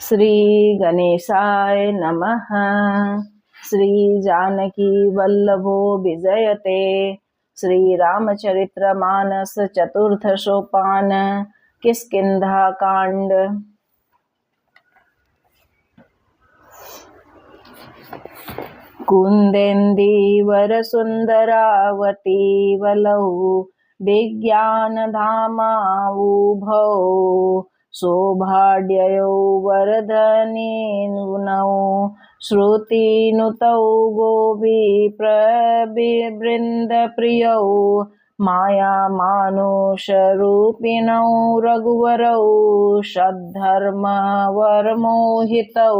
श्री गणेशाय नमः। श्री जानकी वल्लभो विजयते। श्री रामचरितमानस चतुर्थ सोपान किष्किंधा कांड। कुंदेन्दीवर सुंदरावती वलौ विज्ञानधामावुभौ सौभाग्ययो वरदनिनुनौ श्रुतिनुतौ गोपीप्रवृन्दप्रियौ मायामानुषरूपिणौ रघुवरौ सद्धर्मवरमोहितौ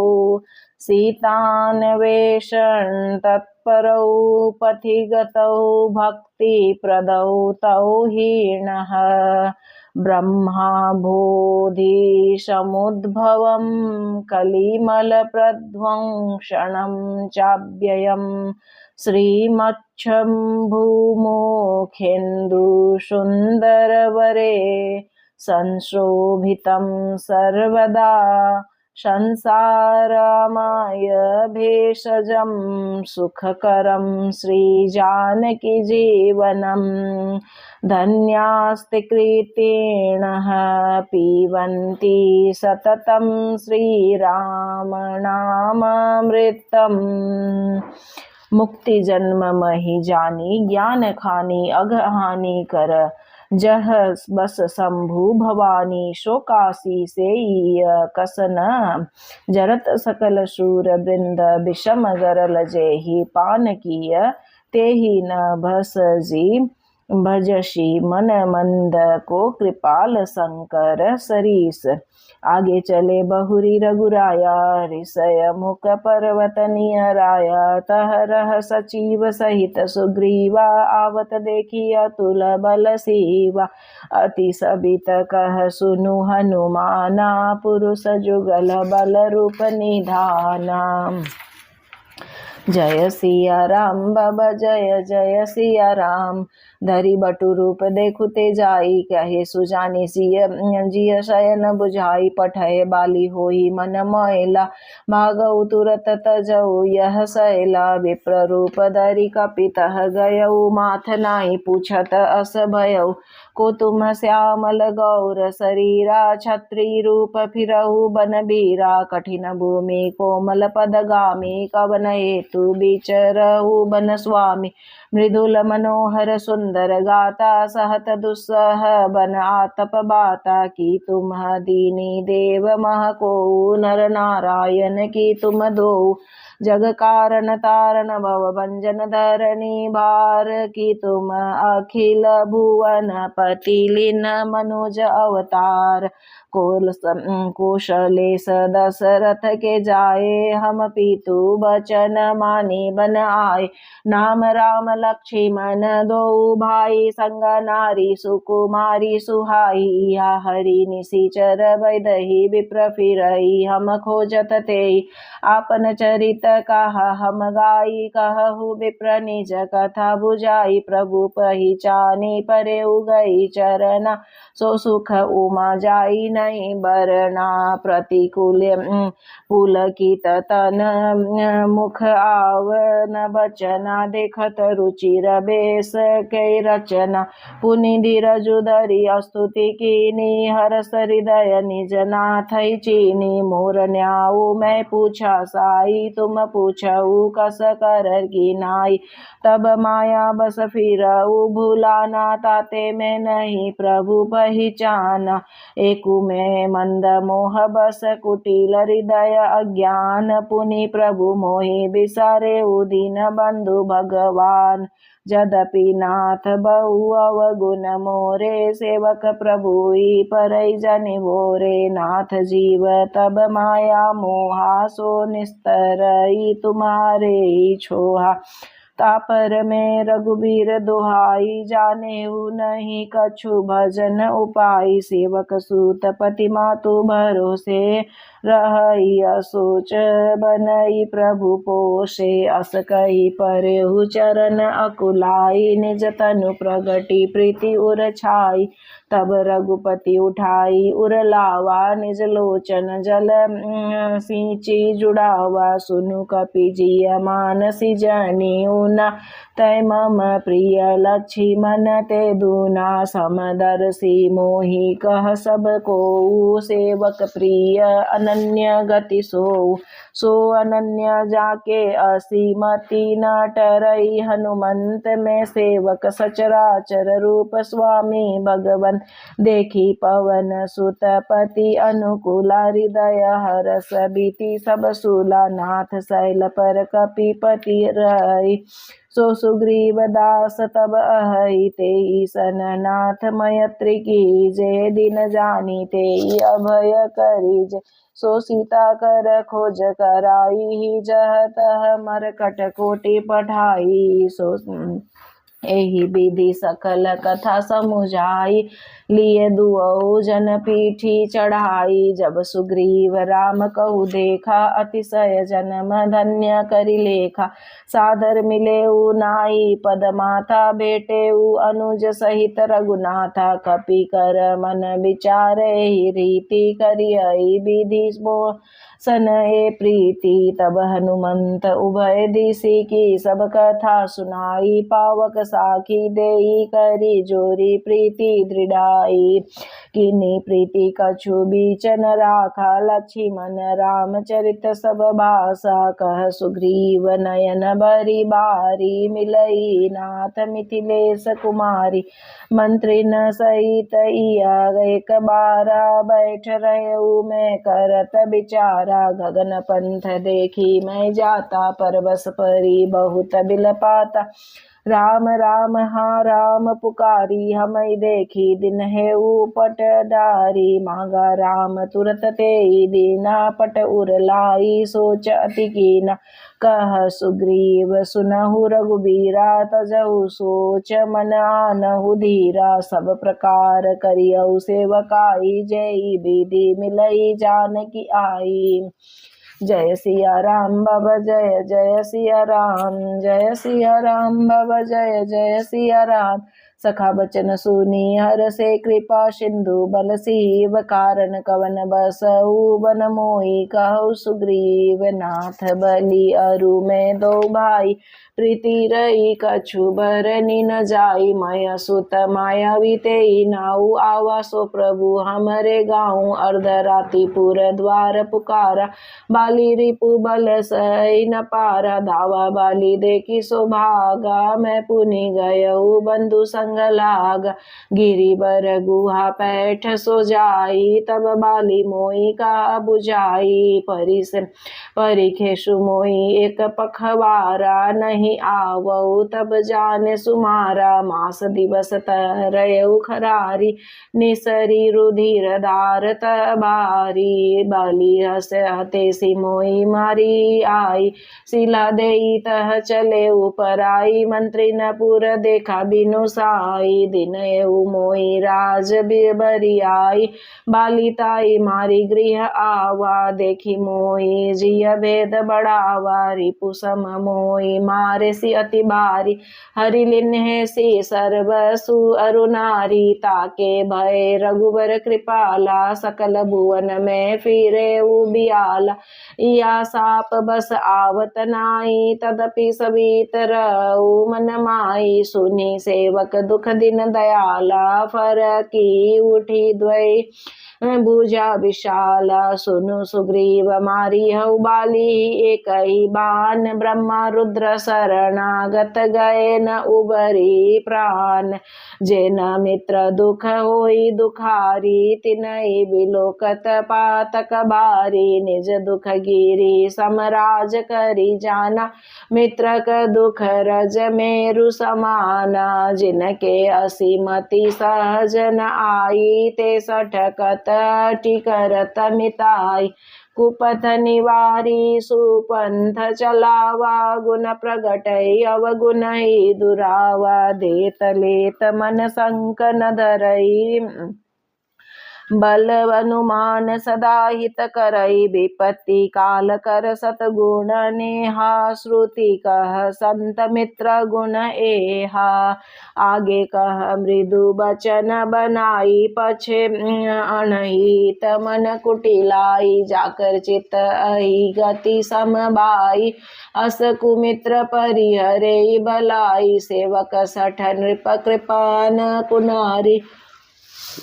सीतान्वेषण तत्परौ पथिगतौ भक्तिप्रदौ तौ हीनः ब्रह्मबोधिसमुद्भवं कलिमलप्रध्वंसनं चाव्ययम् श्रीमच्छम्भुमुखेन्दुसुन्दरवरे संशोभितं सर्वदा संसारमय भेषजं सुखकरं श्रीजानकी जीवनं धन्यास्ते कृतेणः पिबन्ति सततं श्रीरामनामामृतम्। मुक्ति जन्म महि जानी ज्ञान खानी अघहानि कर जह बस शंभु भवानी शोकासी से कसन जरत सकल शूर वृंद विषम गरल जेहि पान किय तेहि न भसजी भजशी मन मंद को कृपाल शंकर सरीस। आगे चले बहुरी रघुराया ऋषय मुख पर्वत नियराया तह रह सचिव सहित सुग्रीवा आवत देखी अतुल बल सीवा अति सबित कह सुनु हनुमाना पुरुष जुगल बल रूप निधाना। जय सिया राम बाबा जय जय सिया राम धरी बटु रूप देखुते जाई कहे सुजानी सिय जिय शयन बुझाई पठय बाली होई मन मैला भागौ तुरत तजौ यह सैला विप्र रूप धरी कपितः गयौ माथ नाई पूछत अस भयौ को तुम श्यामल गौर शरीरा छत्री रूप फिरहु बन बीरा कठिन भूमि कोमल पद गामी कवन हेतु बिचरहु बन स्वामी मृदुल मनोहर सुंदर गाता सहत दुस्सह बन आतप बाता की तुम दीनी देव मह को नर नारायण की तुम दो जग कारण तारण भव भंजन धरणी भार की तुम अखिल भुवन पति लीन मनुज अवतार कौशलेश दशरथ के जाए हम पीतु बचन मानी बन आए नाम राम लक्ष्मण दो भाई संग नारी सुकुमारी सुहाई या हरि निशिचर वैदही विप्र फिरई हम खोजत ते आपन चरित कहा हम गाई कहु विप्र निज कथा बुझाई प्रभु पहिचानी परे उगई चरना सो सुख उमा जाई नहीं बरना प्रतिकूल पुलकित तन मुख आवन बचना देखत रुचिर बेस कै रचना पुनि धीरजु धरि स्तुति कीनी हरस हृदय निज नाथ चीनी मोर न्याऊ मैं पूछा साई तुम पूछऊ कस कर की नाई तब माया बस फिरऊ भूलाना ताते में नहीं प्रभु पहचाना एकु में मंद मोह बस कुटिल हृदय अज्ञान पुनि प्रभु मोहि बिसारे उदीन बंधु भगवान जदपि नाथ बहु अवगुण मोरे सेवक प्रभु परई जनि भोरे नाथ जीव तब माया मोहा सो निस्तरई तुम्हारे छोहा तापर में रघुबीर दुहाई जानेहु नहीं कछु भजन उपाय सेवक सूत पति मातु भरोसे रही असोच बनई प्रभु पोषे अस कही परहु चरण अकुलाई निज तनु प्रगति प्रीति उर छाई तब रघुपति उठाई उरलावा निज लोचन जल सिंची जुड़ावा सुनु कपि जिय मानसी जनी ऊना तय मम प्रिय लक्ष्मण ते दूना समदर्शी मोहि कह सब को सेवक प्रिय अनन्य गति सो अनन्य जाके असीमति न टरई हनुमंत में सेवक सचराचर रूप स्वामी भगवन देखी पवन सुत पति अनुकूला हृदय हरस बीति सब सूला नाथ शैल पर कपिपति रही सो सुग्रीव दास तब अहै तेई सन नाथ मयत्री कीजे दिन जानी तेई अभय करीज सो सीता कर खोज कराई ही जह तह मरकट कोटि पठाई सो एहि विधि सकल कथा समुझाई लिए दुऔ जन पीठी चढ़ाई जब सुग्रीव राम कहु देखा अतिशय जन्म धन्य करि लेखा सादर मिले नाई पद माथा बेटे अनुज सहित रघुनाथा कपि कर मन विचारे रीति करियई विधि सन ए प्रीति तब हनुमंत उभय दिशि की सब कथा सुनाई पावक साखी देई करी जोरी प्रीति दृढ़ाई किन्हीं प्रीति कछु बीचन राखा लक्ष्मण राम चरित सब भाषा कह सुग्रीव नयन बरी बारी मिलई नाथ मिथिलेश कुमारी मंत्री न सहित एक बारा बैठ रहे मैं करत विचारा गगन पंथ देखी मैं जाता परबस परी बहुत बिलपाता राम राम हाँ राम पुकारी हमें देखी दिन है पट डारी मांगा राम तुरत ते दीना पट उरलाई सोच अति कीना कह सुग्रीव सुनहु रघुबीरा तजहु सोच मन आनहु धीरा सब प्रकार करियौ सेवकाई जय विधि मिलई जानकी आई जय सिया राम बाबा जय जय सिया राम जय सिया राम बाबा जय जय सिया राम सखा बचन सुनी हर से कृपा सिंधु बल सीव कारण कवन बसऊ बन मोई कहु सुग्रीव नाथ बलि अरु में दो भाई प्रीति रही कछु भरनी न जाई माया सुत मायावी तेई नाऊ आवा सो प्रभु हमरे गाँव अर्धराति पुर द्वार पुकारा बाली रिपु बल सही न पारा धावा बाली देखी सो भागा मैं पुनि गयऊ बंधु संग लागा गिरी बर गुहा पैठ सो जाई तब बाली मोई का बुझाई परिखे सुमोई एक पखवारा नहीं आवऊ तब जाने सुमारा मास दिवस तरयऊ खरारी निसरी रुधिर धार तबारी बाली हस हते सिमोई मारी आई शिला देई तह चले ऊपर आई मंत्री न पुर देखा बिनु साई दिन मोई राज बिरबरी आई बालिताई मारी गृह आवा देखी मोई जिय भेद बढ़ावा रिपु सम मोई मारे सी अति बारी हरि लिन्हे सी सर्वसु अरुनारी ताके भय रघुबर कृपाला सकल भुवन में फिरे उबियाला या साप बस आवत नाई तदपि सवितर मन माई सुनी सेवक दुख दिन दयाला फरकी उठी द्वै भुजा विशाला सुनु सुग्रीव मारी हऊ बाली एक ही बान ब्रह्मा रुद्र शरणागत गए न उबरी प्राण जेन मित्र दुख होई दुखारी तिनई बिलोकत पातक बारी निज दुख गिरी समराज करी जाना मित्र का दुख रज मेरु समाना जिनके असीमति सहज न आई ते सठकत टिकरत मिताई कुपथ निवारी सुपंथ चलावा गुण प्रगटई अवगुण ही दुरावा देत लेत मन संक न धरई बल अनुमान सदा हित करई विपत्ति काल कर सतगुण नेहा श्रुति कह संत मित्र गुण एहा आगे कह मृदु बचन बनाई पछे अनहित मन कुटिलाई जाकर चित अहि गति समबाई अस कुमित्र परिहरे बलाई सेवक सठ नृप कृपान कुनारी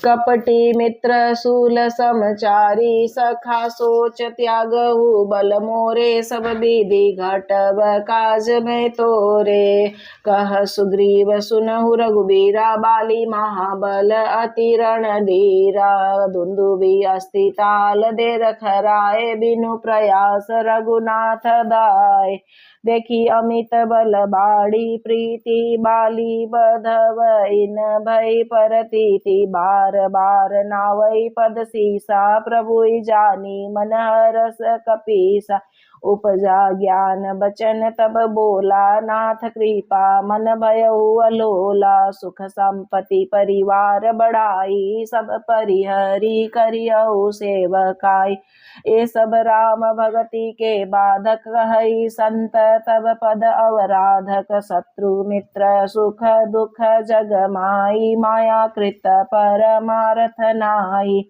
कपटी मित्र सूल समचारी सखा सोच त्यागहु बल मोरे सब विधि घटव काज में तोरे कह सुग्रीव सुनहु रघुबीरा बाली महाबल अति रणधीरा दुंदुबी अस्ति ताल दे रखराए बिनु प्रयास रघुनाथ दाय देखी अमित बल बाड़ी प्रीति बाली बधव इन भई परतीति बार बार नावई पद सीसा प्रभु जानी मन हरस कपीसा उपजा ज्ञान बचन तब बोला नाथ कृपा मन भयउ अलोला सुख संपत्ति परिवार बढ़ाई सब परिहरी करियउ सेवकाई ए सब राम भगति के बाधक कहई संत तब पद अवराधक शत्रु मित्र सुख दुख जग माई माया कृत परमारथ नाई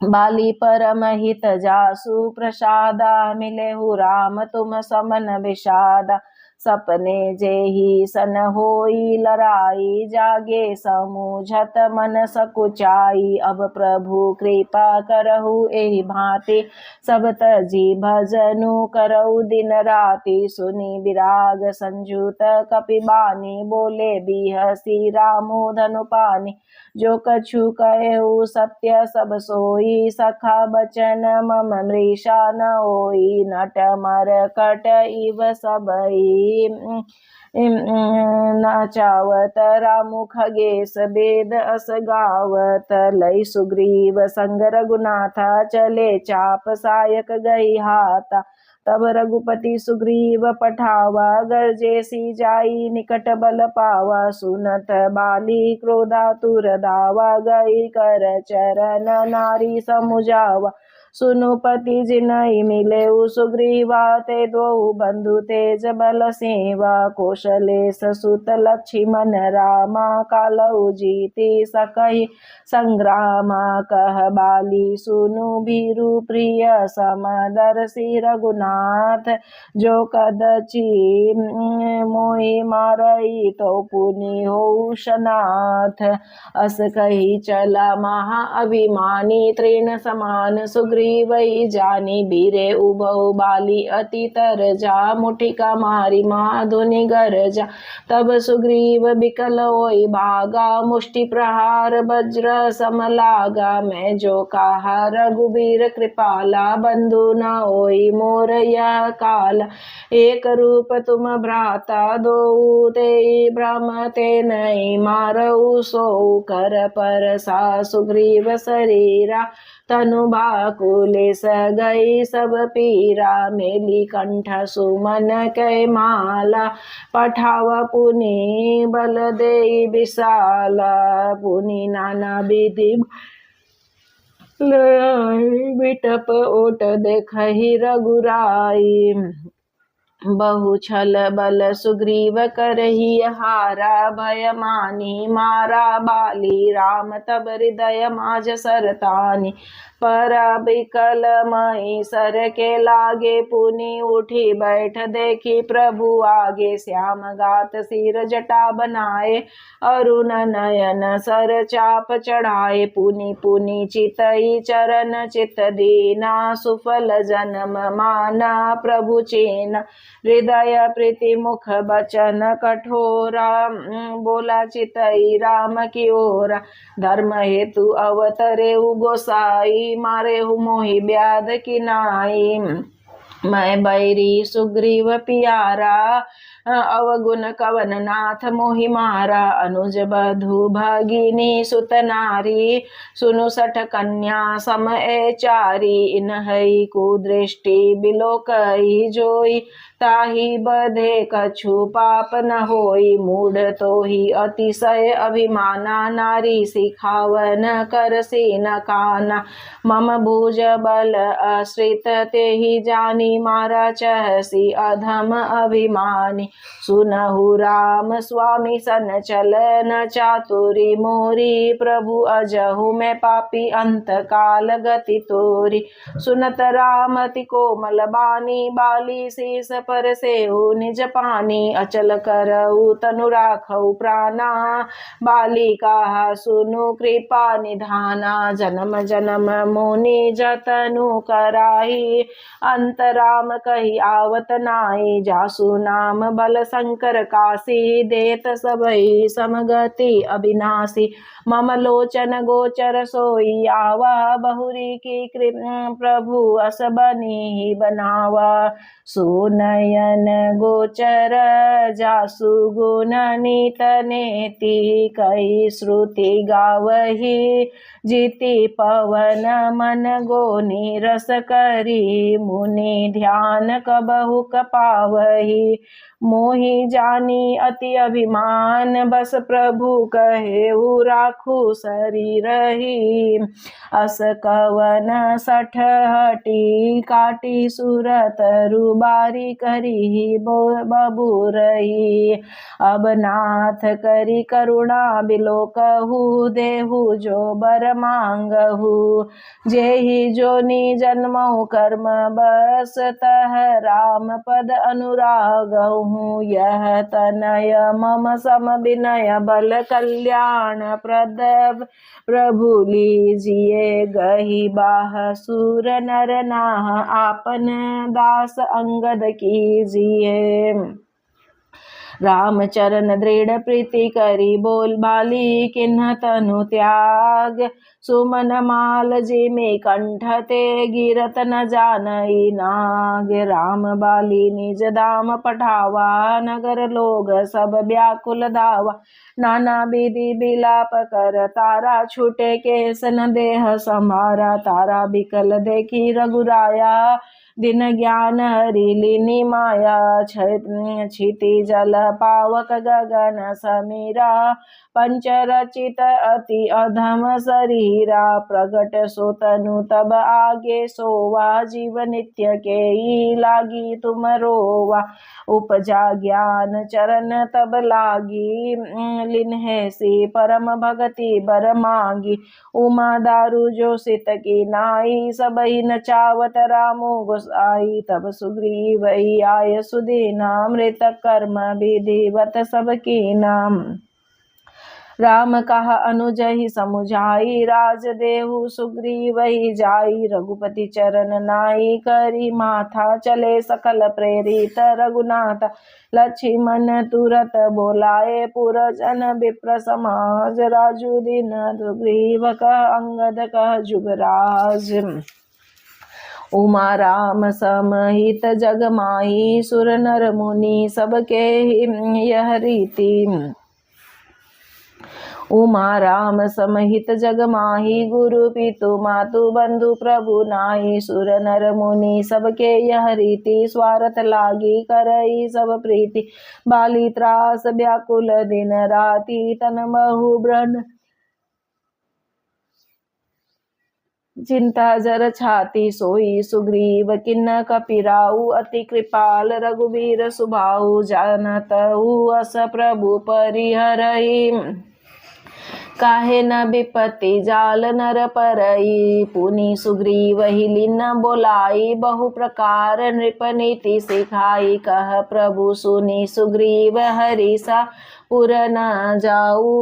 बाली परम हित जासु प्रसादा मिलेहु राम तुम समन विषादा सपने जेहि सन होई लराई जागे समूझत मन सकुचाई अब प्रभु कृपा करहु एहि भांति सब तजी भजनु करहु दिन राति सुनी विराग संजुत कपिबानी बोले बिहसी रामो धनु पानी जो कछु कहु सत्य सब सोई सखा बचन मम मृषा न होई नट मर कट इव सबई नाचावत रामु खगेश वेद अस गावत लई सुग्रीव संग रघुनाथा चले चाप सायक गई हाथा तब रघुपति सुग्रीव पठावा गर्जे सी जाई निकट बल पावा सुनत बाली क्रोधातुर दावा गई कर चरण नारी समुझावा सुनु पति जिनहि मिलेउ सुग्रीवा ते द्वौ बंधु तेज बल सेवा कौशलेश सुत लक्ष्मण रामा कालौ जीति सकहि संग्रामा कह बाली सुनु भीरु प्रिय समदर्शी रघुनाथ जो कदचि मोहि मारई तो पुनि होउ शनाथ अस कही चला महा अभिमानी तृण समान सुग्रीव वही जानी बीरे उभौ बाली अति तरजा मुठिका मारी माधुनि गरजा तब सुग्रीव बिकल होई भागा मुष्टि प्रहार वज्र समलागा मैं जो कहा रघुबीर कृपाला बंधु न होई मोर यह काल एक रूप तुम भ्राता दो ते ब्रह्म ते नहीं मारऊ सो कर पर सा सुग्रीव शरीरा तनु बाकुले स गई सब पीरा मेली कंठ सुमन कै माला पठावा पुनि बल दे विशाला पुनि नाना विधि लड़ाई बिटप ओट देखहि रघुराई बहु छल बल सुग्रीव करही हारा भय मानी मारा बाली राम तब हृदय माज सरतानी पराबिकल मई सर के लागे पुनि उठी बैठ देखी प्रभु आगे श्याम गात सिर जटा बनाए अरुण नयन सर चाप चढ़ाए पुनि पुनि चितई चरण चित दीना सुफल जन्म माना प्रभु चेना हृदय प्रीति मुख बचन कठोरा बोला चितई राम की ओरा धर्म हेतु अवतरे गोसाई मारे मोहि ब्याध की नाई मैं बैरी सुग्रीव पियारा अवगुण कवन नाथ मोहि मारा। अनुज बधु भगिनी सुत नारी सुनु सठ कन्या सम ए चारी। इन्हई कुदृष्टि बिलोकई जोई ताहि बधे कछु पाप न होई। मूढ़ तो ही अतिशय अभिमाना नारी सिखावन कर सीन काना। मम भुज बल आश्रित तेहि जानी मारा चहसी अधम अभिमानी। सुनहु राम स्वामी सन चलन चातुरी मोरी। प्रभु अजहु मैं पापी अंत काल गति तोरी। सुनत राम अति कोमल बानी बाली शीस पर सेहु निज पानी। अचल करऊ तनु राखऊ प्राणा बालिका सुनु कृपा निधाना। जन्म जन्म मुनि जतनु कराई अंतराम कही आवत नाई। जासु नाम बल शंकर काशी देत सबई समगति अविनाशी। मम लोचन गोचर सोई आवा बहुरी की प्रभु अस बनी बनावा। सुनयन गोचर जासु गुण नित नेति कई श्रुति गावही। जीति पवन मन गोनी रस करी मुनि ध्यान कबहु कपावही। मोहि जानी अति अभिमान बस प्रभु कहेउ राखू शरीर ही। अस कवन सठ हटी काटी सुरत रुबारी करी बबूरही। अब नाथ करी करुणा बिलोकहु देहु जो बर मांगहु। जेहि जोनि जन्महु कर्म बस तह राम पद अनुरागहु। यह तनय मम सम विनय बल कल्याण प्रद प्रभु लीजिए गही बाह सूर नर नाह आपन दास अंगद कीजिए। राम चरण दृढ़ प्रीति करी बोल बाली किन्ह तनु त्याग। सुमन माल जिमि कंठ ते गिरत न जानई नाग। राम बाली निज धाम पठावा नगर लोग सब व्याकुल धावा। नाना विधि बिलाप कर तारा छूटे केसन देह संभारा। तारा बिकल देखी रघुराया दिन ज्ञान हरि लीनी माया। क्षिति जल पावक गगन समीरा पंचरचित अति अधम शरीरा। प्रगट सो तनु तब आगे सोवा जीव नित्य के ही लागी तुम रोवा। उपजा ज्ञान चरण तब लागी लिन्हे सी परम भगति बर मांगी। उमा दारु जो सित की नाई सबही नचावत रामो गोसाई। तब सुग्रीव आय सुदीना मृत कर्म विधिवत सबकी नाम। राम कहा अनुज ही समुझाई राज देहु सुग्रीव ही जाई। रघुपति चरण नाई करी माथा चले सकल प्रेरित रघुनाथ। लक्ष्मण तुरत बोलाए पुरजन विप्र समाज। राजु दीन सुग्रीव कह अंगद कह जुगराज। उमा राम समहित जग माही सुर नर मुनि सबके यह रीति। उमा राम समहित जग माही गुरु पितु मातु बंधु प्रभु नाही। सुर नर मुनि सबके यह रीति स्वार्थ लागी करई सब प्रीति। बाली त्रास व्याकुल दिन राति तन बहु ब्रन चिंता जर छाती सोई। सुग्रीव किन्न कपिराऊ अति कृपाल रघुवीर सुभाऊ। जानतहु अस प्रभु परिहरई काहे न विपत्ति जाल नर परई। पुनि सुग्रीव ही लीन बोलाई बहु प्रकार नृप नीति सिखाई। कह प्रभु सुनि सुग्रीव हरिसा पुर न जाऊ।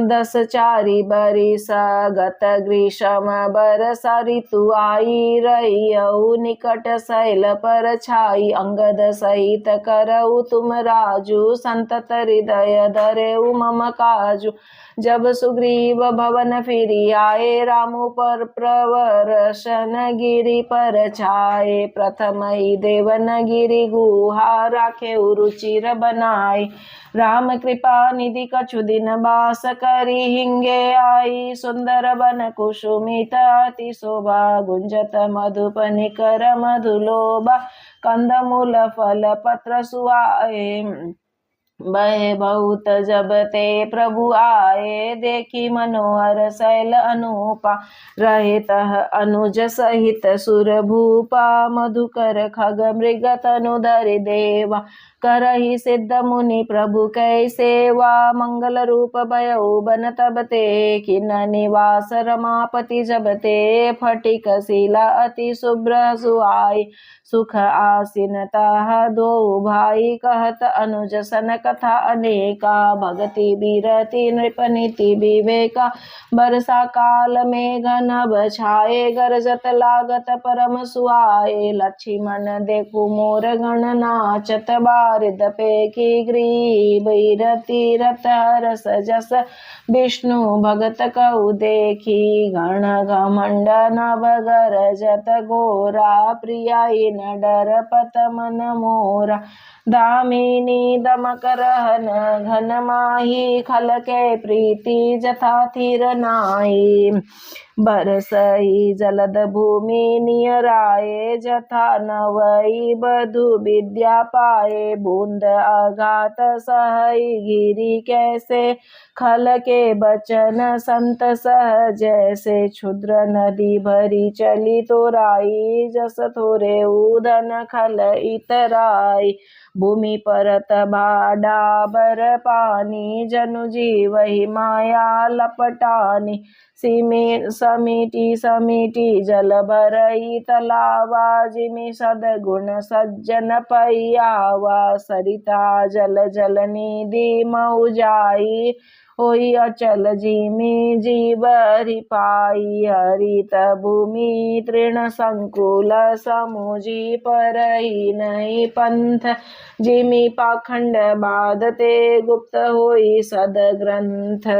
10 चारि बरिस गत ग्रीष्म बरसा ऋतु आई। रहियऊ निकट शैल पर छाई। अंगद सहित करऊ तुम राजू संतत हृदय धरेऊ मम काजू। जब सुग्रीव भवन फिरी आए, रामु पर प्रवरशन गिरि पर छाए। प्रथम ही देवन गिरि गुहा, राखे रुचिर बनाए। राम कृपा निधि कछु दिन बास करी, हिंगे आई सुंदर बन कुसुमित अति शोभा। गुंजत मधुप निकर मधुलोभा, कंदमूल फल पत्र सुआए। बहे बहुत जब ते प्रभु आए, देखी मनोहर शैल अनूपा। रहे तह अनुज सहित सुर भूपा, मधुकर खग मृग तनु धरि देवा। करहि सिद्ध मुनि प्रभु कै सेवा, मंगल रूप भयउ बन तब ते। किन निवास रमापति जब ते, फटिक शिला अति शुभ्र सुहाई। सुख आसीन तह दो भाई, कहत अनुज सन कथा अनेका। भगति बीरति नृपनीति विवेका, बरसा काल में घनब छाए। गरजत लागत परम सुहाए, लक्ष्मण देखु मोर गण नाचत। बारिद पेखी ग्रीव रति रत रस जस, विष्णु भगत कहु देखी। गण घमंड नभ गरजत घोरा, प्रियाई न डर पत मन मोरा। दामिनी दमक रहन घन माही, खल के प्रीति जथा थीर नाई। बरसई जलद भूमि नियराए, जथा नवई बधु विद्या पाए। बूंद आघात सहई गिरी कैसे, खल के बचन संत सह जैसे। क्षुद्र नदी भरी चली तोराई, जस थोरे उधन खल इतराई। भूमि परत डाबर पानी, जनु जीवहि माया लपटानी। समीटी समीटी जल भरई तलावा, जिमि सदगुण सज्जन पैयावा। सरिता जल जल निधि मऊ जाई, होई अचल जिमि जीवरि पाई। हरित भूमि तृण संकुल, समुझी परई नहीं पंथ। जिमि पाखंड बाधते, गुप्त होई सद ग्रंथ।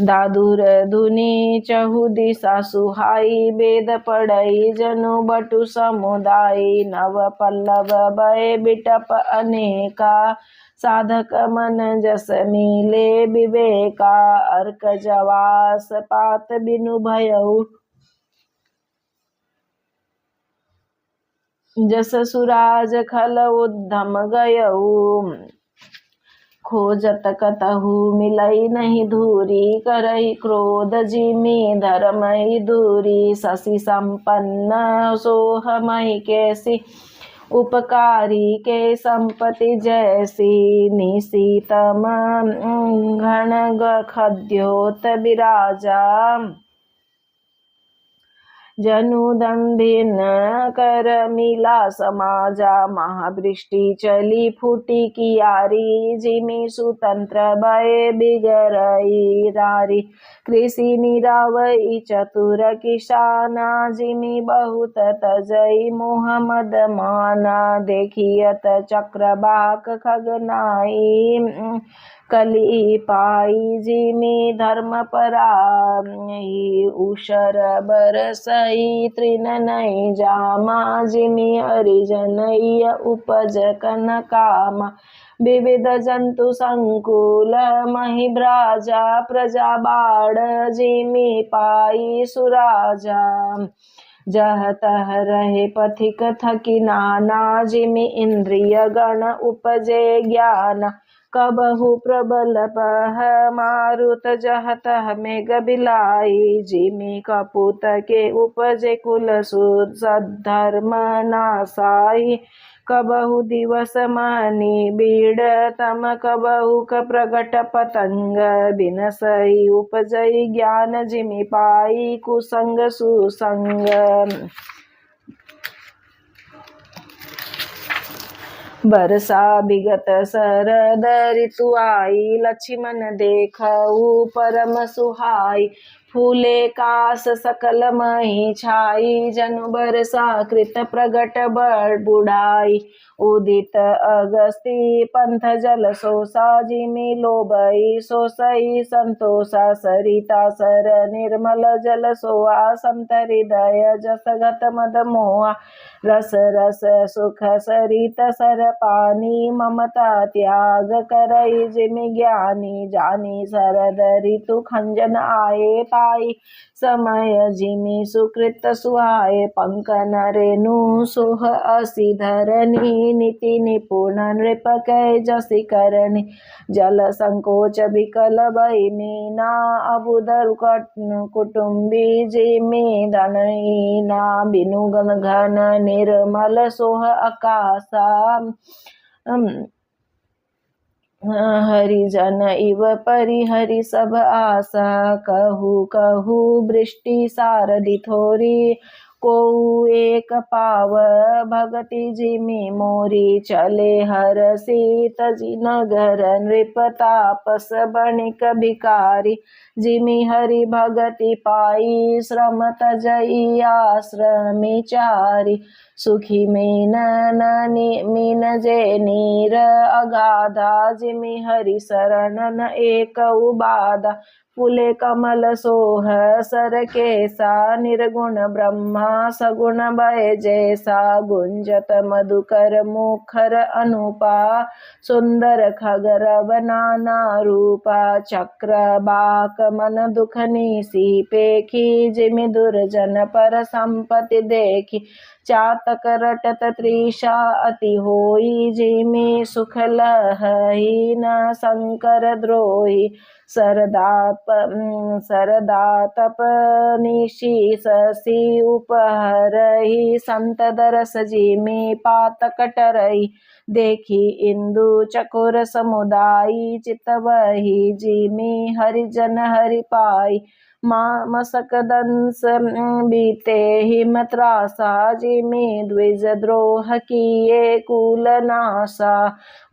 दादुर धुनि चहु दिशा सुहाई, वेद पढ़ई जनु बटु समुदायी। नव पल्लव भय बिटप अनेका, साधक मन जस मिले विवेका। अर्क जवास पात बिनु भयउ, जस सुराज खल उद्धम गयऊ। खोजत कतहु मिलई नहीं धूरी, करही क्रोध जिमि धर्महि दूरी। शशि संपन्न सोहमहि कैसी, उपकारी के संपत्ति जैसी। निशीतम घन खद्योत विराजा, जनुदंभिन कर मिला समाजा। महावृष्टि चली फूटी कियारी, जिमि सुतंत्र भय बिगरई रारी। कृषि निरावई चतुर किसाना, जिमि बहुत तजई मोह मद माना। देखियत चक्रवाक खगनाई, कली पाई जिमि धर्म पराई। उषर बरसई तृण नहीं जामा, जिमि हरिजनय उपज कन कामा। विविध जंतु संकुल मही भ्राजा, प्रजा बाढ़ जिमि पाई सुराजा। जह तह रहे पथिक थकी नाना, जिमि इंद्रिय गण उपजे ज्ञान। कबहु प्रबल पह मारुत, जह तह मेघ बिलाई। जिमि कपूत के उपजे कुल सद्धर्म नासाई। कबहु दिवस मणि बीड़ तम, कबहु प्रगट पतंग बिनसई। उपजई ज्ञान जिमि पाई, कुसंग सुसंग। बरसा बिगत शरद ऋतु आई, लक्ष्मण देखऊ परम सुहाई। फूले कास सकल मही छाई, जनु बरसा कृत प्रगट बड़ बुढ़ाई। उदित अगस्ती पंथ जल सोसा, जिमि लोभई सोसई संतोषा। सरिता सर निर्मल जल सोआ, संत हृदय जस गत मद मोहा। रस रस सुख सरित सर पानी, ममता त्याग करई जिमि ज्ञानी। जानी शरद ऋतु खंजन आए, पाई समय जिमि सुकृत सुहाए। पंकन रेणु सोह असी धरनी, नीति निपुण नृप कै जसि करनी। जल संकोच विकल भई मीना, अबुध कुटुम्बी जिमि धनहीना। बिनु घन निर्मल सोह आकाशा, हरिजन इव परिहरि सब आशा। कहू कहू वृष्टि सारधि थोरी, कोउ एक पाव भगति जिमि मोरी। चले हरषि तजि नगर नृप, तापस बणिक भिखारी। जिमि हरि भगति पाई, श्रम तजई आश्रमी चारी। सुखी मीन जे नीर अगाधा, जिमि हरि शरणन एक उबाधा। फूले कमल सोह सर केसा, निर्गुण ब्रह्मा सगुण भय जैसा। गुंजत मधुकर मुखर अनुपा, सुंदर खगर नाना रूपा। चक्र बाक मन दुख निसी पेखी, जिमि दुर्जन पर संपत्ति देखी। चातक रटत तृषा अति होई, जिमि सुख लहई न शंकर द्रोही। सरदा तप निशि शशि उपहरहि, संत दरस जिमि पातक टरहि। देखी इंदु चकोर समुदायी, चित बहि जिमि हरिजन हरि पाई। मसक दंस बीते हिम त्रासा, जिमि द्विज द्रोह किए कुल नासा।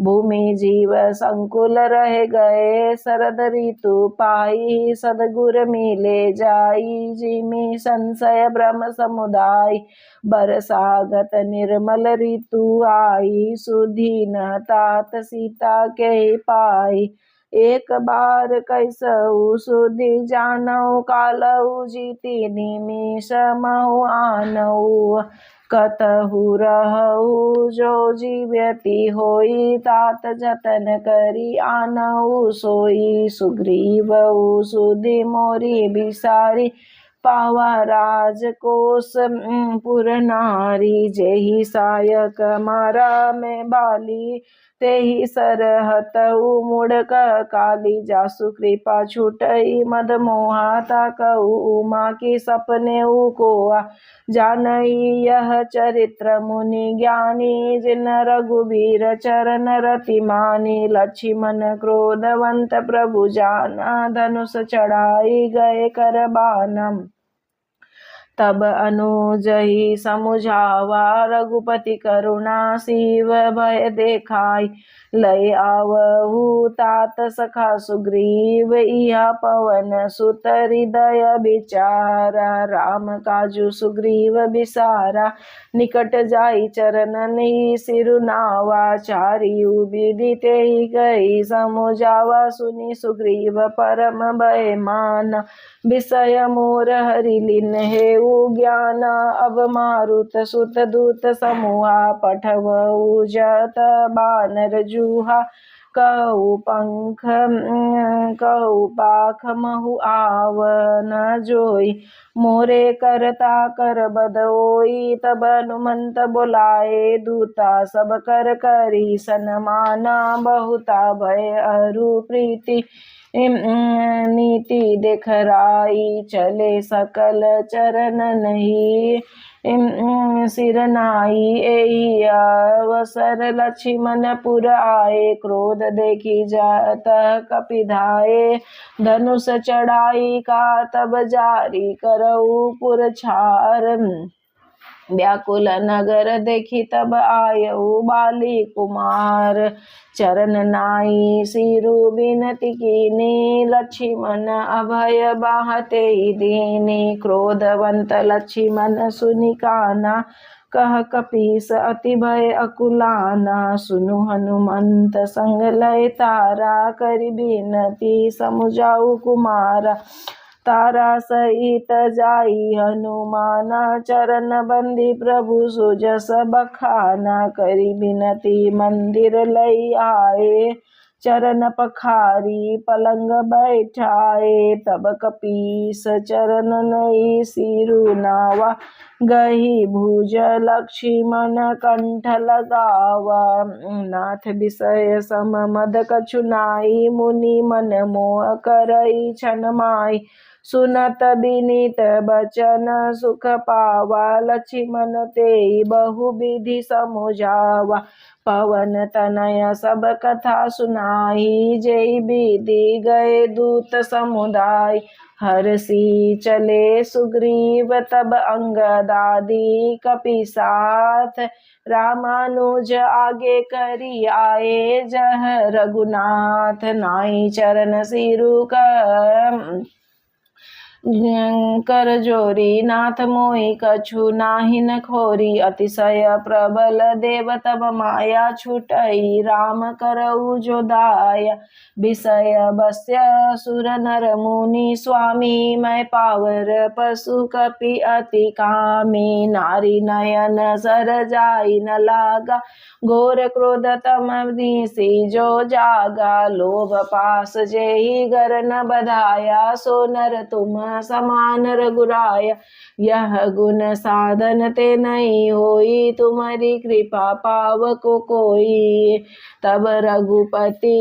भूमि जीव संकुल रह गए, शरद ऋतु पाई। सदगुर मिले जाई, जिमि संशय भ्रम समुदाय। बरसागत निर्मल ऋतु आई, सुधीन तात सीता के पाई। एक बार कैसहु सुधि जानऊ, कालऊ जीति निमिष महु आनऊ। कतहु रहऊ जो जीव्यति होई, तात जतन करी आनऊ सोई। सुग्रीवऊ सुधि मोरी बिसारी, पावा राजकोष पुर नारी। जेहि सायक मारा में बाली, तेहि सरहतऊ मुड़क काली। जासु कृपा छूटई मद मोहा, ताकऊ उमा की सपने कोआ। जानई यह चरित्र मुनि ज्ञानी, जिन रघुबीर चरण रति मानी। लक्ष्मण क्रोधवंत प्रभु जाना, धनुष चढ़ाई गए कर बानम। तब अनुजहि समुझावा, रघुपति करुणा सीव भय देखाई। लय आवहु तात सखा सुग्रीव, इहा पवन सुत हृदय विचारा। राम काजु सुग्रीव बिसारा, निकट जाई चरणन ही सिरुनावा। चारियु विधि तेहि गई समुझावा, सुनि सुग्रीव परम भय माना। विषय मोर हरि लीन हेउ ज्ञाना, अब मारुत सुत दूत समूहा। पठवऊ जत बानर जूहा, कहू पाख महु आवन जोई। मोरे करता कर बदोई, तब हनुमंत बोलाए दूता। सब कर करी सनमाना, बहुता भय अरु प्रीति। नीति देखराई चले सकल चरण नहीं, सिरनाई। एहि अवसर लक्ष्मण पुर आए, क्रोध देखी जात कपिधाए। धनुष चढ़ाई का तब जारी, करऊ पुर छार। व्याकुल नगर देखी तब आयऊ बाली कुमार, चरण नाई सिरु बिनती कीनी, लक्ष्मण अभय बाहते दीनी। क्रोधवंत लक्ष्मण सुनि काना, कह कपीस अति भय अकुलाना। सुनु हनुमंत संग लय तारा, करि बिनती समुझाऊ कुमारा। तारा सहित जाई हनुमाना, चरण बंदी प्रभु सुजस बखाना। करि बिनती मंदिर लई आए, चरण पखारी पलंग बैठाए। तब कपीस चरण नई सिरु नावा, गही भुज लक्ष्मण कंठ लगावा। नाथ विषय सम मद कछु नाई, मुनि मन मोह करई छन माई। सुनत बिनीत बचन सुख पावा, लक्ष्मण तेई बहु विधि समुझावा। पवन तनय सब कथा सुनाई, जेई विधि गए दूत समुदाय। हरषि चले सुग्रीव तब अंगदादी, कपीसाथ रामानुज आगे करी आए। जह रघुनाथ नाई चरण सिरु कर जोरी, नाथ मोहि कछु नाहि न खोरी। अतिशय प्रबल देव तब माया, छुटई राम करऊ जो दाया। विषय बस्य सुर नर मुनि, स्वामी मैं पावर पशु कपि अति कामी। नारी नयन सर जाई न लागा, घोर क्रोध तम दिसि जो जागा। लोभ पास जेहि गर न बधाया, सो नर तुम समान रघुराया। यह गुण साधन ते नहीं होई, तुम्हारी कृपा पावको कोई। तब रघुपति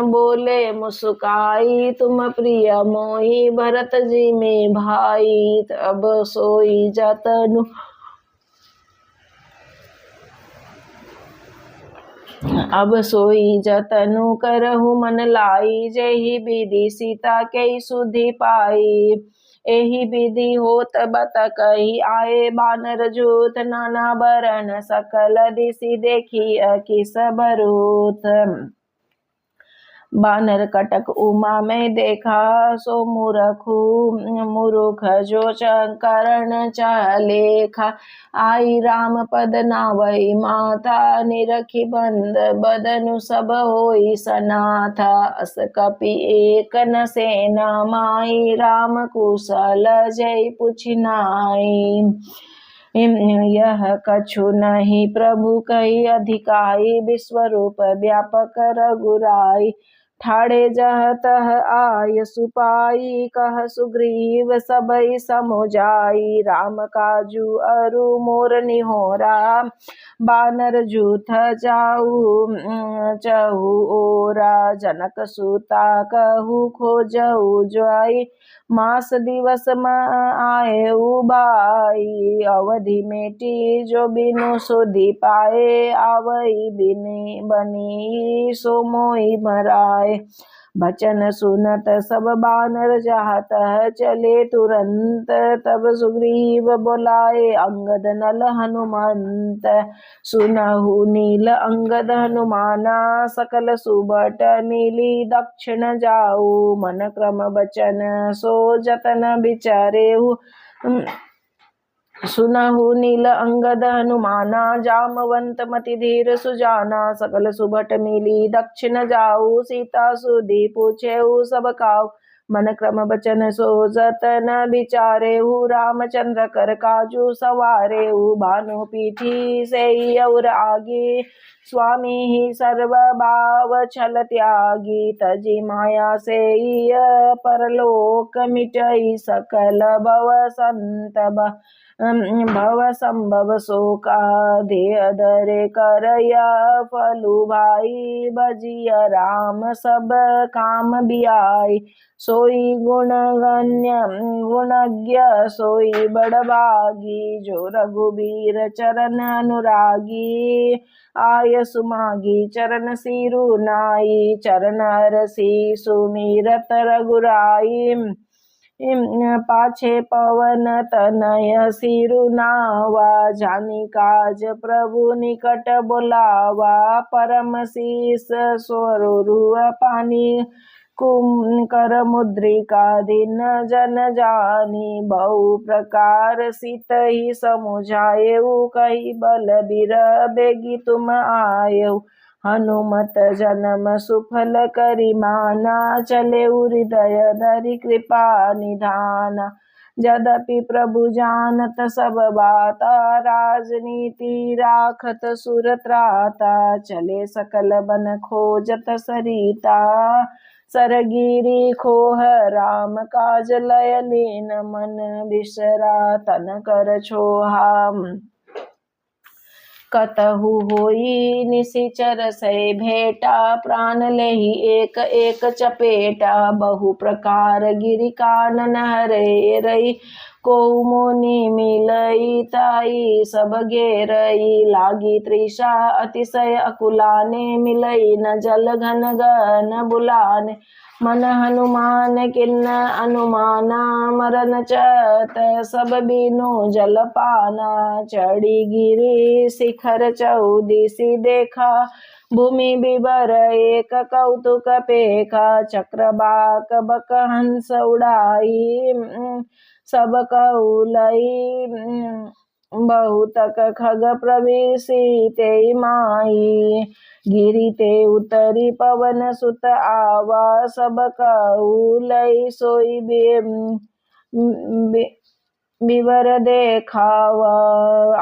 बोले मुस्काई, तुम प्रिय मोहि भरत जी में भाई। अब सोई जतनु करहु मन लाई, जेहि विधि सीता के सुधि पाई। एहि विधि होत बत कही आए, बानर जूथ नाना बरन सकल दिसि देखी अकिस बरूथ। बानर कटक उमा में देखा, सो मुरुख जो करण चलेखा। आई राम पद नावई माता, निरखी बंद बदनु सब होई सनाथा। अस कपि एक न सेना माई, राम कुशल जय पुछि नाई। यह कछु नहीं प्रभु कही अधिकाई, विश्वरूप व्यापक रघुराई। ठाड़े जह तह आय सुपाई, कह सुग्रीव सबई समुझाई। राम काजू अरु मोर निहोरा, बानर जूथ चहु ओरा। जनक सुता कहु खोजहु जाई, मास दिवस आए भाई। अवधि मेटी जो बिनु सुधि पाए, आवई बनी सो मोहि मराए। बचन सुनत सब बानर जहाँ तह चले तुरंत, तब सुग्रीव बोलाए अंगद नल हनुमंत। सुनहु नील अंगद हनुमाना, सकल सुबट मिली दक्षिण जाऊ। मन क्रम बचन सो जतन विचारेहु, सुनहु नील अंगद हनुमाना। जामवंत मति धीर सुजाना, सकल सुबट मिली दक्षिण जाऊ। सीता सुधि पूछेहु सब काऊ, मन क्रम बचन सो जतन विचारेहु। रामचंद्र कर काजू सवारेहु, भानु पीठी से और आगे। स्वामी ही सर्व भाव छल त्यागी, तजी माया से परलोक मिटई। सकल भव संभव शोका, देह धरे करया फलु भाई। बजिया राम सब काम बियाई, सोई गुणज्ञ सोई बड़भागी। जो रघुबीर चरण अनुरागी, आय सुमागी चरण सिरु नाई। चरण हरषि सुमिरत रघुराई, पाछे पवन तनय सिरुनावा, जानी काज प्रभु निकट बोलावा, परम शीस स्वरूप पानी कर मुद्रिका दिन जन जानी, बहु प्रकार सीत ही समुझाएऊ, कही बलबीर बेगी तुम आयऊ, हनुमत जन्म सुफल करी माना, चले हृदय धरि कृपा निधाना, यद्यपि प्रभु जानत सब बाता, राजनीति राखत सुर त्राता, चले सकल बन खोजत सरिता, सरगिरी खोह राम काज लय लीन, मन बिसरा तन कर छोहा, कतहु होई निशिचर से भेटा, प्राण लेहि एक एक चपेटा, बहु प्रकार गिरि कानन हरे रई, को मुनि मिलई ताई सब घेरई, लागी तृषा अतिशय अकुलाने, मिलई न जल घन घन बुलाने, मन हनुमान किन्न अनुमाना, मरन चत सब बीनु जल पाना, चढ़ी गिरि शिखर चौदिसी देखा, भूमि बिबर एक कौतुक पेखा, चक्रबाक बक हंस उड़ाई, सब कौलई बहुतक खग प्रविशते माई, गिरि ते उतरी पवन सुत आवा, सब कौलई सोई विवर देखावा,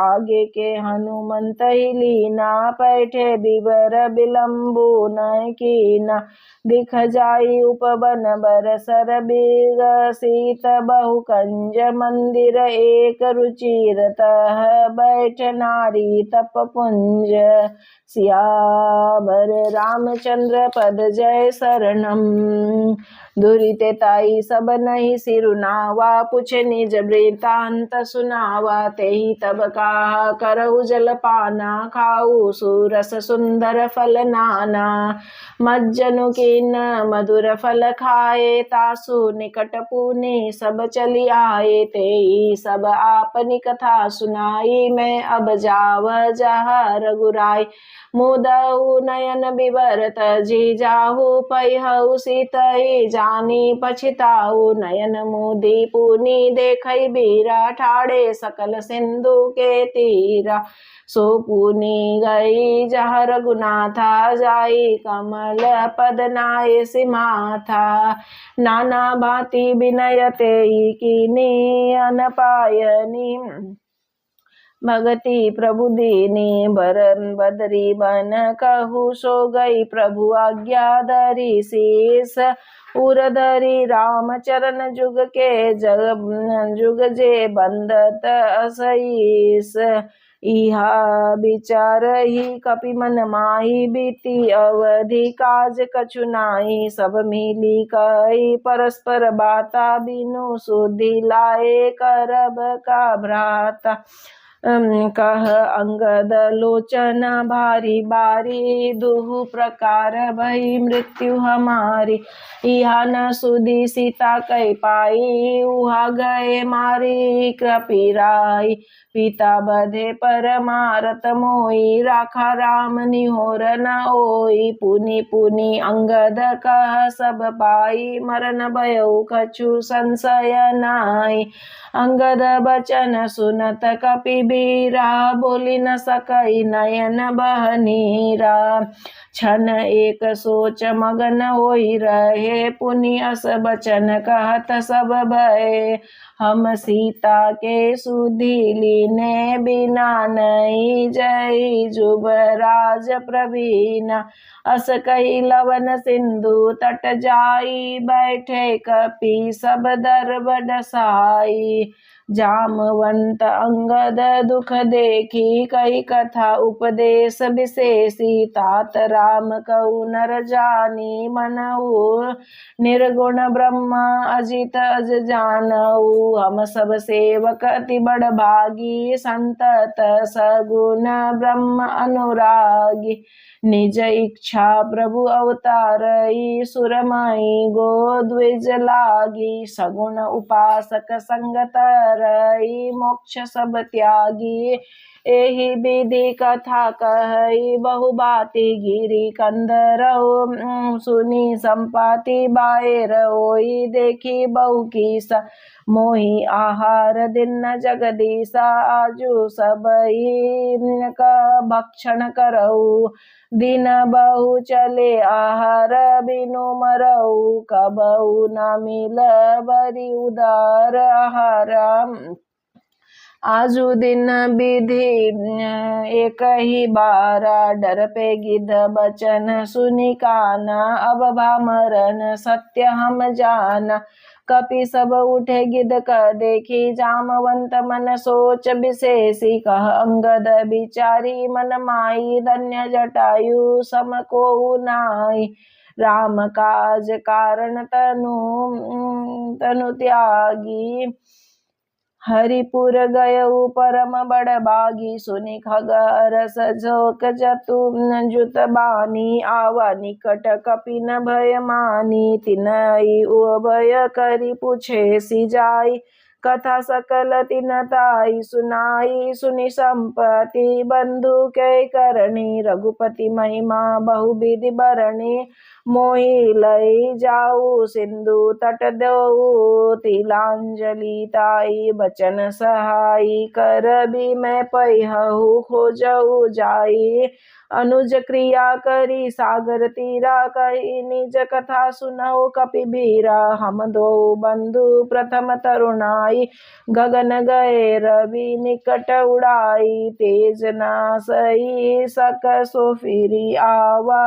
आगे के हनुमंत ही लीना, पैठे विवर विलंबु न कीना, दिख जाई उपवन बरसर विकसित, बहु कंज मंदिर एक रुचिर, तह बैठ नारी तप पुंज, सियावर रामचंद्र पद जय शरणम, दुरिते ताई सब नहीं सिरुनावा, पूछे निज वृतांत सुनावा, तेहि तब कहा करहु जल पाना, खाऊ सुरस सुंदर फल नाना, मज्जनु किन मधुर फल खाए, तासु निकट पुनि सब चली आए, तेहि सब आपनी कथा सुनाई, मैं अब जाव जहाँ रघुराई, मुदहु नयन विवरत जी जाहु, पैहु सीतई जानी पछिताऊ, नयन मुदी पुनि देखई बीरा, ठाड़े सकल सिंधु के तीरा, सो पुनि गई जहाँ रघुनाथा, जाई कमल पद नाय सिमाथा, नाना भांति विनय तेई कीनी, अनपायनी भगति प्रभु दीनी, बरन बदरी बन कहु, सो गई प्रभु आज्ञा धरी शीस, उर धरी राम चरण जुग के जुग जे बंदत असईस, इहा विचार ही कपि मन माही, बीती अवधि काज कछु नाही, सब मिली कही परस्पर बाता, बिनु सुधि लाए करब का भ्राता, कह अंगद लोचन भारी बारी, दुहु प्रकार भई मृत्यु हमारी, इहा न सुधी सीता कह पाई, उहा गए मारी कपिराई, पिता बधे पर मारत मोई, राखा राम निहोर न ओई, पुनि पुनि अंगद कह सब पाई, मरन भयउ कछु संशय नाई, अंगद बचन सुनत कपि बीरा, बोली न सकई नयन बह नीरा, क्षण एक सोच मगन होई रहे, पुनि अस बचन कहत सब भय, हम सीता के सुधि लीने, बिना नहीं जय जुबराज प्रवीणा, अस कही लवन सिंधु तट जाई, बैठे कपि सब दर्ब डसाई, जामवंत अंगद दुख देखी कई कथा उपदेश विशेषी तात राम कऊ नर जानी मनऊ निर्गुण ब्रह्म अजित अज जानऊ हम सब सेवक अति बड़ भागी संतत सगुण ब्रह्म अनुरागी निज इच्छा प्रभु अवतारई सुरमई गो द्विज लागी सगुण उपासक संगतरई मोक्ष सब त्यागी एहि विधि कथा कही बहुबाती गिरी कंदरऊ सुनी संपाति बाएर होई देखी बहु कीसा मोहि आहार दिन जगदीशा आजु सबई का भक्षण करऊ दिन बहु चले आहार बिनु मरऊ कबऊ न मिल बरी उदार आहार आजु दिन विधि एक ही बारा डर पे गिद बचन सुनि काना अब भामरन सत्य हम जाना कपि सब उठे गिद क देखी जामवंत मन सोच विशेषी कह अंगद बिचारी मन माई धन्य जटायु सम को नाई राम काज कारण तनु त्यागी हरिपुर गयऊ परम बड़ बागी सुनि खगरस झोक जतु जुत बानी आवा निकट कपिन भय मानी तिनई उभय करी पूछे सी जाई कथा सकल तिन ताई सुनाई सुनि संपत्ति बंधु के करणी रघुपति महिमा बहुविधि बरणी मोहि लई जाऊ सिंधु तट दो तिलांजलि ताई बचन सहाई कर भी मैं पैहु खोजऊ जाई अनुज क्रिया करी सागर तीरा कही निज कथा सुनऊ कपि बीरा हम दो बंधु प्रथम तरुणाई गगन गए रवि निकट उड़ाई तेज नासई सक सो फिरी आवा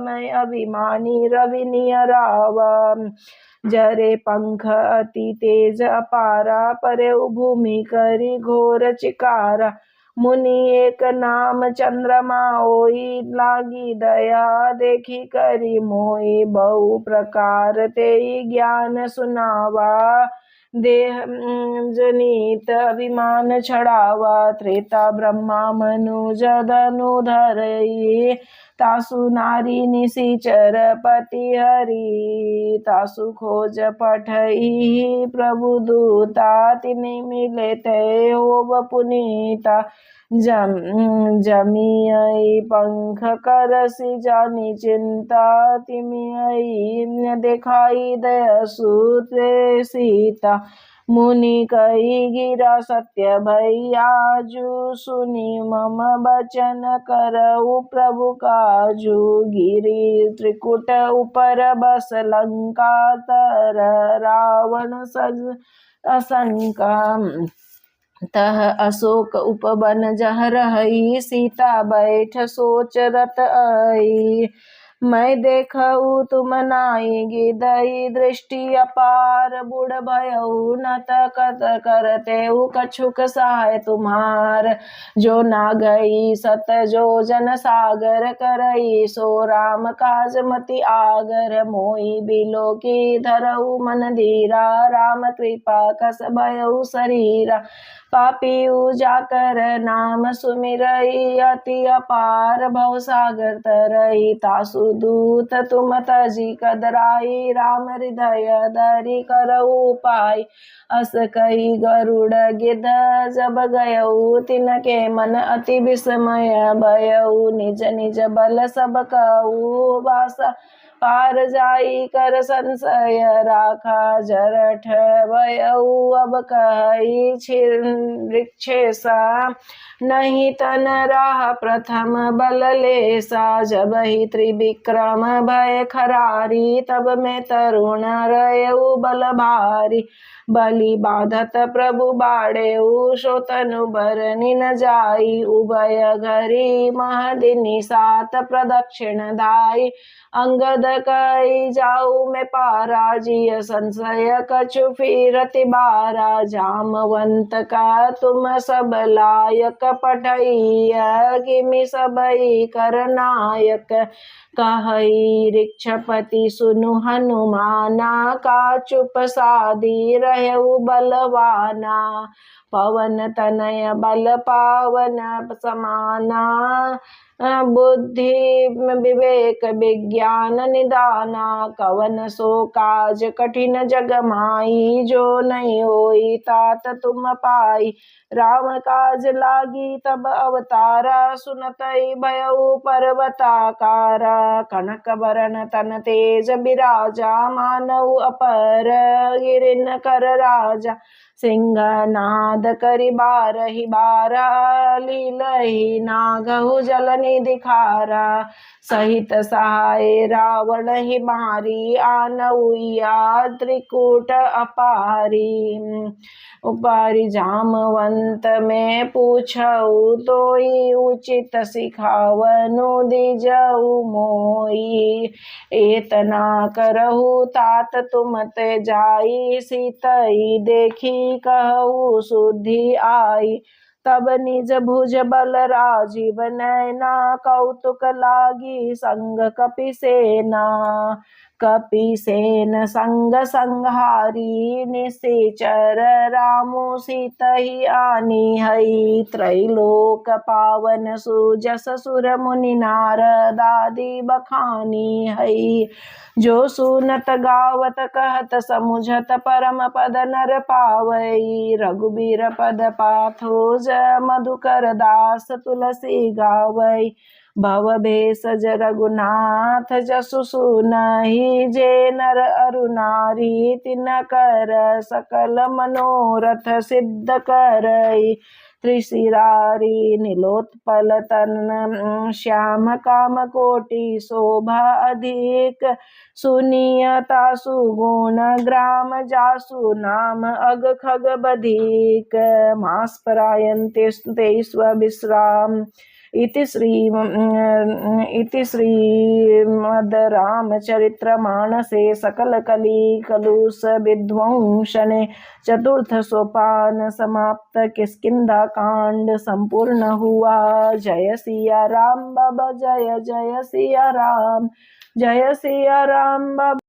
मैं अभिमानी रवि नियरावा जरे पंख अति तेज अपारा परे भूमि करी घोर चिकारा मुनि एक नाम चंद्रमा ओई लागी दया देखी करी मोई बहु प्रकार ते ज्ञान सुनावा देह जनित अभिमान छड़ावा त्रेता ब्रह्मा मनुज धनुधरई तासु नारी निशिचर पति हरि तासु खोज पठई प्रभु दूता तिनि मिले ते होब पुनीता जमियई पंख करसी जानी चिंता तिमियई देखाई दयसु ते सीता मुनि कही गिरा सत्य भई आजु सुनि मम बचन करऊ प्रभु काजू गिरी त्रिकुट ऊपर बस लंका तर रावण सज असंका तह अशोक उपवन जह रही सीता बैठ सोच रत आई मैं देखऊ तुम नाई गिदई दृष्टि अपार बुढ़ भयऊ नत कत करते कछुक सहाय तुम्हार जो ना गई सत जो जन सागर करई सो राम काज मति आगर मोई बिलो की धरऊ मन धीरा राम कृपा कस भयऊ शरीरा पापी जाकर नाम सुमिरई अति अपार भव सागर तरई तासु दूत तुम तजी कदराई राम हृदय धरि करऊ पाई अस कही गरुड़ गिध जब गयऊ तिनके मन अति विस्मय भयऊ निज निज बल सब कहू वासा पार जाई कर संशय राखा जरठ भयऊ अब कही वृक्षेसा नहीं तन राह प्रथम बल लेसा, जब ही त्रिविक्रम भय खरारी, तब में तरुण रयऊ बल भारी। बलि बाधत प्रभु बाड़ेऊ, सो तनु बरनि न जाई, उभय घरी महदिनी सात प्रदक्षिण धाई। अंगद कई जाऊ में पारा, जिय संशय कछु फिरति बारा, जामवंत का तुम सब लायक, पठैया किमि सबई कर नायक। कहई ऋक्षपति सुनु हनुमाना, का चुप सादी रहु बलवाना। पवन तनय बल पावन समाना, बुद्धि विवेक विज्ञान निदाना। कवन सो काज कठिन जग माई, जो नहीं होई तात तुम पाई। राम काज लागी तब अवतारा, सुनतई भयउ पर्वताकारा। कनक बरन तन तेज बिराजा, मानव अपर गिरिन कर राजा। सिंहनाद करि बारहि बारा, लीलहि नागहु जल निधि खारा। सहित सहाय रावण ही मारी, आनउइया त्रिकूट अपारी। उपारी जामवंत में पूछऊ, तोई उचित सिखावनु दिजऊ मोई। एतना करहु तात तुम ते जाई, सीतई देखी कहू सुधि आई। तब निज भुज बल राजीव नैना, कौतुक लागी संग कपिसेना। कपिसेन संग संहारी, निशाचर रामु सीतहि आनी हई। त्रैलोक पावन सुजस सुर मुनि नारदादि बखानी हई। जो सुनत गावत कहत समुझत, परम पद नर पावई। रघुबीर पद पाथोज, मधुकर दास तुलसी गावई। भव भेषज रघुनाथ जसु सुनहि, जे नर अरु नारी तिनकर सकल मनोरथ सिद्ध करई। त्रिशिरारी नीलोत्पल तन, श्याम काम कोटि शोभा अधिक। सुनियता सुगुण ग्राम, जासु नाम अग खग बधिक। मास परायण तेस्व विश्राम। इति श्रीमद् रामचरित्र मानसे सकल कली कलुष विध्वंसने, चतुर्थ सोपान समाप्त। किष्किंधा कांड संपूर्ण हुआ। जय सिया राम बाबा, जय जय सिया राम, जय सिया राम बाबा।